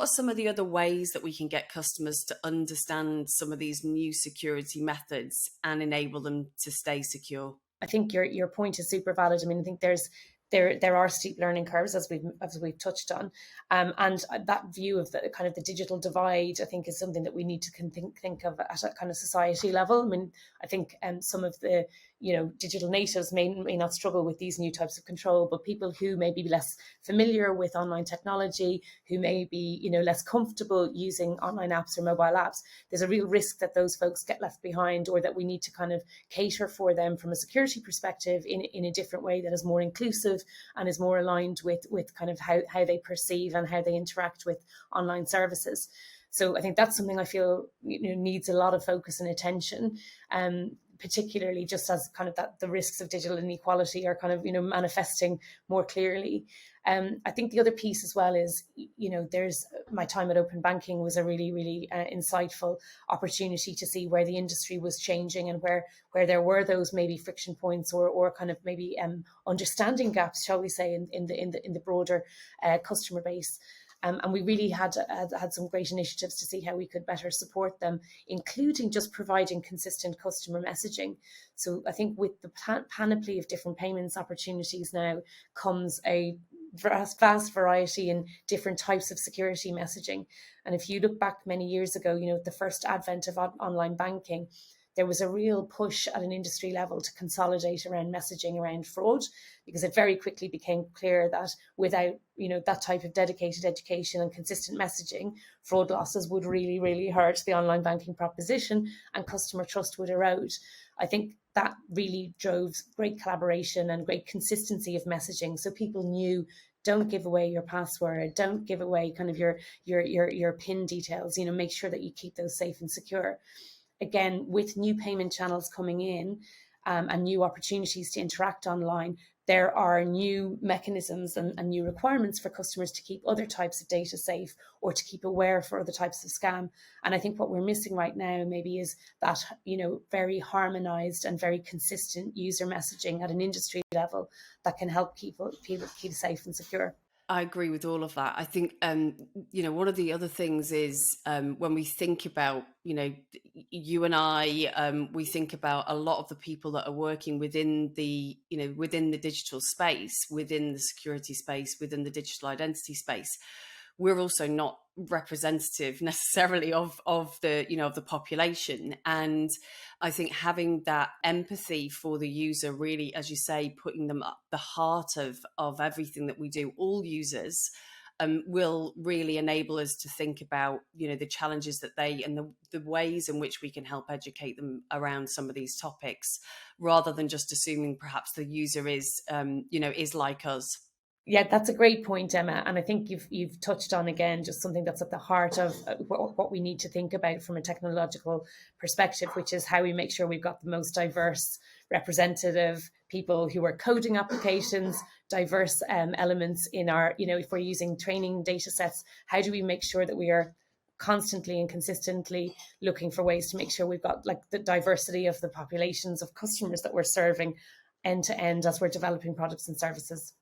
some of the other ways that we can get customers to understand some of these new security methods and enable them to stay secure? I think your point is super valid. I mean, I think there are steep learning curves, as we've touched on, and that view of the kind of the digital divide, I think, is something that we need to think of at a kind of society level. I mean, I think some of the digital natives may not struggle with these new types of control, but people who may be less familiar with online technology, who may be less comfortable using online apps or mobile apps, there's a real risk that those folks get left behind, or that we need to kind of cater for them from a security perspective in a different way that is more inclusive and is more aligned with kind of how they perceive and how they interact with online services. So I think that's something I feel needs a lot of focus and attention, particularly just as kind of that the risks of digital inequality are kind of manifesting more clearly. I think the other piece as well is there's my time at Open Banking was a really, really insightful opportunity to see where the industry was changing and where there were those maybe friction points or kind of maybe understanding gaps, shall we say, in the broader customer base. And we really had some great initiatives to see how we could better support them, including just providing consistent customer messaging. So I think with the panoply of different payments opportunities now comes a vast variety in different types of security messaging. And if you look back many years ago, the first advent of online banking, there was a real push at an industry level to consolidate around messaging around fraud, because it very quickly became clear that without that type of dedicated education and consistent messaging, fraud losses would really, really hurt the online banking proposition and customer trust would erode. I think that really drove great collaboration and great consistency of messaging, so people knew, don't give away your password, don't give away kind of your PIN details, make sure that you keep those safe and secure. Again, with new payment channels coming in and new opportunities to interact online, there are new mechanisms and new requirements for customers to keep other types of data safe or to keep aware for other types of scam. And I think what we're missing right now maybe is that, very harmonized and very consistent user messaging at an industry level that can help people keep safe and secure. I agree with all of that. I think, one of the other things is when we think about, you and I, we think about a lot of the people that are working within the digital space, within the security space, within the digital identity space. We're also not representative necessarily of the population. And I think having that empathy for the user, really, as you say, putting them at the heart of everything that we do, all users, will really enable us to think about, the challenges that they and the ways in which we can help educate them around some of these topics, rather than just assuming perhaps the user is like us. Yeah, that's a great point, Emma. And I think you've touched on, again, just something that's at the heart of what we need to think about from a technological perspective, which is how we make sure we've got the most diverse representative people who are coding applications, diverse elements in our, if we're using training data sets, how do we make sure that we are constantly and consistently looking for ways to make sure we've got like the diversity of the populations of customers that we're serving end to end as we're developing products and services.